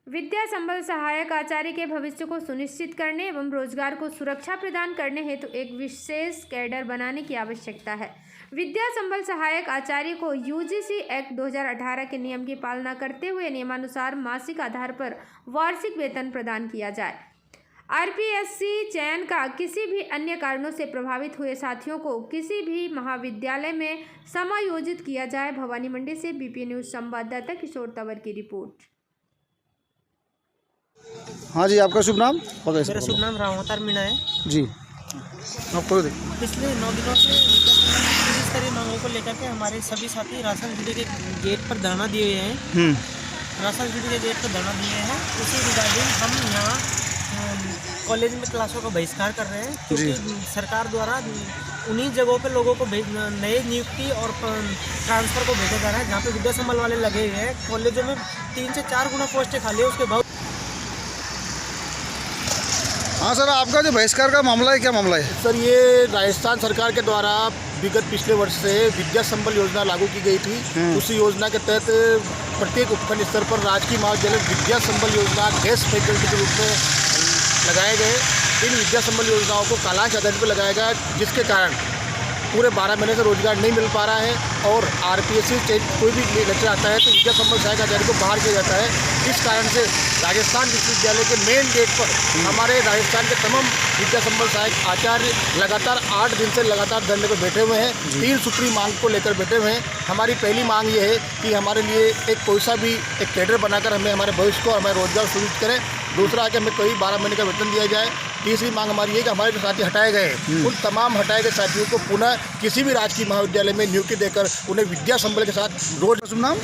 विद्या संबल सहायक आचार्य के भविष्य को सुनिश्चित करने एवं रोजगार को सुरक्षा प्रदान करने हेतु एक विशेष कैडर बनाने की आवश्यकता है। विद्या संबल सहायक आचार्य को यूजीसी एक्ट 2018 के नियम की पालना करते हुए नियमानुसार मासिक आधार पर वार्षिक वेतन प्रदान किया जाए। आरपीएससी चयन का किसी भी अन्य कारणों से प्रभावित हुए साथियों को किसी भी महाविद्यालय में समायोजित किया जाए। भवानी मंडी से बीपी न्यूज संवाददाता किशोर तंवर की रिपोर्ट। हाँ जी, आपका शुभ नाम? मेरा शुभ नाम रामावतार मीणा है जी। आपको पिछले 9 दिनों से इस तरह मांगों को लेकर के हमारे सभी साथी राशन ड्यूटी के गेट पर धरना दिए हुए हैं। राशन ड्यूटी के गेट पर धरना दिए हैं। उसी रिगार्डिंग हम यहाँ कॉलेज में क्लासों का बहिष्कार कर रहे हैं, क्योंकि सरकार द्वारा उन्हीं जगहों पे लोगों को नए नियुक्ति और ट्रांसफ़र को भेजा जा रहा है जहाँ पे विद्या संबल वाले लगे हुए हैं। कॉलेजों में 3 से 4 गुना पोस्टें खाली है, उसके बाद। हाँ सर, आपका जो बहिष्कार का मामला है, क्या मामला है सर? ये राजस्थान सरकार के द्वारा विगत पिछले वर्ष से विद्या संबल योजना लागू की गई थी। उसी योजना के तहत प्रत्येक उपखंड स्तर पर राजकीय महाविद्यालय विद्या संबल योजना गेस्ट फैकल्टी के रूप में लगाए गए। इन विद्या संबल योजनाओं को कालांश आधार पर लगाया गया, जिसके कारण पूरे 12 महीने से रोजगार नहीं मिल पा रहा है और आरपीएससी कोई भी लेक्चर आता है तो विद्या संबल सहायक आचार्य को बाहर किया जाता है। इस कारण से राजस्थान विश्वविद्यालय के मेन गेट पर हमारे राजस्थान के तमाम विद्या संबल सहायक आचार्य लगातार 8 दिन से लगातार धरने पर बैठे हुए हैं। 3 सूत्री मांग को लेकर बैठे हुए हैं। हमारी पहली मांग ये है कि हमारे लिए एक कोई सा भी एक कैडर बनाकर हमें हमारे भविष्य को, हमारे रोजगार सुनिश्चित करें। दूसरा है कि हमें कोई 12 महीने का वेतन दिया जाए। तीसरी मांग हमारी है कि हमारे जो साथी हटाए गए हैं उन तमाम हटाए गए साथियों को पुनः किसी भी राजकीय महाविद्यालय में नियुक्ति देकर उन्हें विद्या संबल के साथ रोज। शुभ नाम?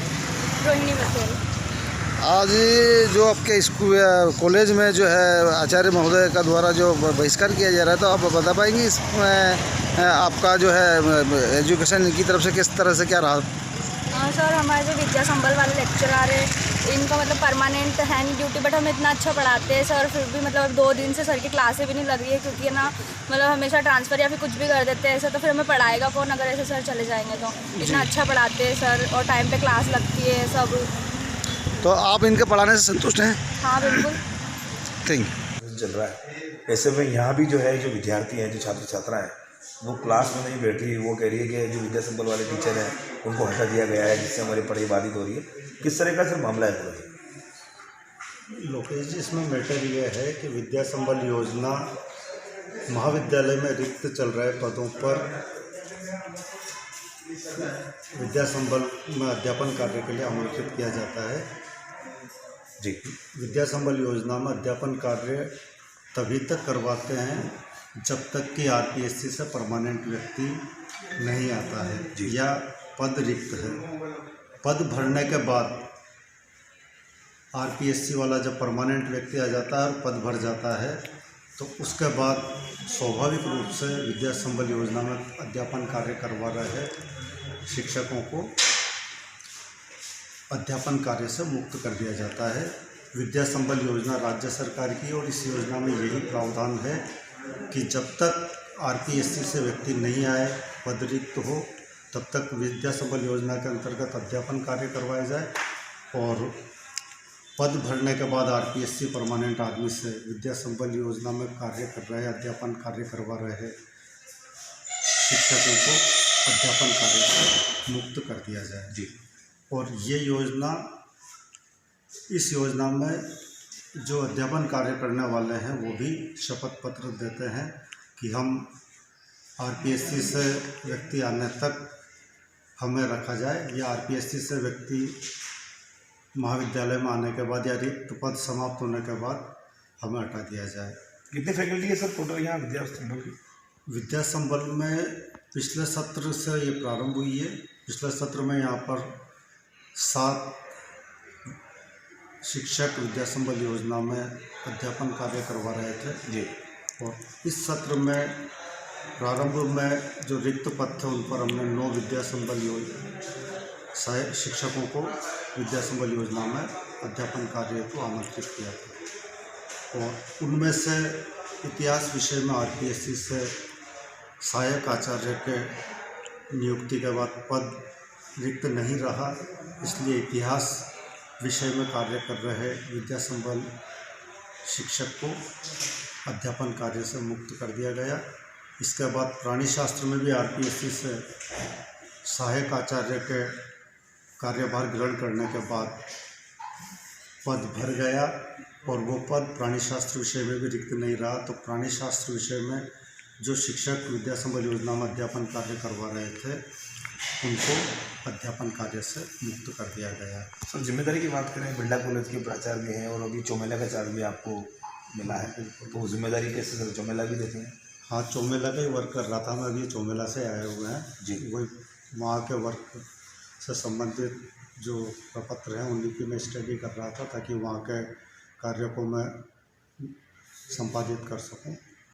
रोहिणी बसेल। आज जो आपके स्कूल कॉलेज में जो है आचार्य महोदय का द्वारा जो बहिष्कार किया जा रहा है, तो आप बता पाएंगे इसमें आपका जो है एजुकेशन की तरफ से किस तरह से क्या रहा? हाँ सर, हमारे जो विद्या संबल वाले लेक्चरर है इनका मतलब परमानेंट है नहीं ड्यूटी, बट हमें इतना अच्छा पढ़ाते हैं सर। फिर भी मतलब 2 दिन से सर की क्लासें भी नहीं लग रही है, क्योंकि है ना मतलब हमेशा ट्रांसफ़र या फिर कुछ भी कर देते हैं ऐसे। तो फिर हमें पढ़ाएगा कौन अगर ऐसे सर चले जाएंगे? तो इतना अच्छा पढ़ाते हैं सर और टाइम पे क्लास लगती है सब। तो आप इनके पढ़ाने से संतुष्ट हैं? हाँ बिल्कुल। Thank you. चल रहा है ऐसे में यहाँ भी जो है जो विद्यार्थी हैं, जो छात्र छात्रा हैं, वो क्लास में नहीं बैठ रही। वो कह रही है कि जो विद्या संबल वाले टीचर हैं उनको हटा दिया गया है, जिससे हमारी पढ़ाई बाधित हो रही है। किस तरह का सर मामला है पूरा? लोकेश जी, इसमें मैटर ये है कि विद्या संबल योजना महाविद्यालय में रिक्त चल रहे पदों पर विद्या संबल में अध्यापन कार्य के लिए आमंत्रित किया जाता है जी। विद्या संबल योजना में अध्यापन कार्य तभी तक करवाते हैं जब तक कि आरपीएससी से परमानेंट व्यक्ति नहीं आता है या पद रिक्त है। पद भरने के बाद आरपीएससी वाला जब परमानेंट व्यक्ति आ जाता है और पद भर जाता है, तो उसके बाद स्वाभाविक रूप से विद्या संबल योजना में अध्यापन कार्य करवा रहे शिक्षकों को अध्यापन कार्य से मुक्त कर दिया जाता है। विद्या संबल योजना राज्य सरकार की, और इस योजना में यही प्रावधान है कि जब तक आरपीएससी से व्यक्ति नहीं आए, पद रिक्त हो, तब तक विद्या संबल योजना के अंतर्गत अध्यापन कार्य करवाया जाए। और पद भरने के बाद आरपीएससी परमानेंट आदमी से विद्या संबल योजना में कार्य कर रहे अध्यापन कार्य करवा रहे शिक्षकों को अध्यापन कार्य से मुक्त कर दिया जाए जी। और ये योजना, इस योजना में जो अध्यापन कार्य करने वाले हैं वो भी शपथ पत्र देते हैं कि हम आरपीएससी से व्यक्ति आने तक हमें रखा जाए, या आरपीएससी से व्यक्ति महाविद्यालय में आने के बाद या रिक्त पद समाप्त होने के बाद हमें हटा दिया जाए। कितनी फैकल्टी है सर टोटल यहाँ विद्या संबल की? विद्या संबल में पिछले सत्र से ये प्रारंभ हुई है। पिछले सत्र में यहाँ पर 7 शिक्षक विद्या संबल योजना में अध्यापन कार्य करवा रहे थे जी। और इस सत्र में प्रारंभ में जो रिक्त पद थे उन पर हमने 9 विद्या संबल शिक्षकों को विद्या संबल योजना में अध्यापन कार्य को आमंत्रित किया था। और उनमें से इतिहास विषय में आरपीएससी से सहायक आचार्य के नियुक्ति के बाद पद रिक्त नहीं रहा, इसलिए इतिहास विषय में कार्य कर रहे विद्या संबल शिक्षक को अध्यापन कार्य से मुक्त कर दिया गया। इसके बाद प्राणी शास्त्र में भी आरपीएससी से सहायक आचार्य के कार्यभार ग्रहण करने के बाद पद भर गया और वो पद प्राणी शास्त्र विषय में भी रिक्त नहीं रहा। तो प्राणी शास्त्र विषय में जो शिक्षक विद्या संबल योजना में अध्यापन कार्य करवा रहे थे उनको अध्यापन कार्य से मुक्त कर दिया गया। सर जिम्मेदारी की बात करें, बिरला कॉलेज के प्राचार्य भी हैं और अभी चौमेला का चार्ज भी आपको मिला है, तो जिम्मेदारी कैसे सर चौमेला भी देते हैं? हाँ, चौमेला का ही वर्क कर रहा था मैं, अभी चौमेला से आए हुए हैं जी। वही वहाँ के वर्क से संबंधित जो प्रपत्र हैं उन्हीं की मैं स्टडी कर रहा था ताकि वहाँ के कार्य को मैं संपादित कर सकूं।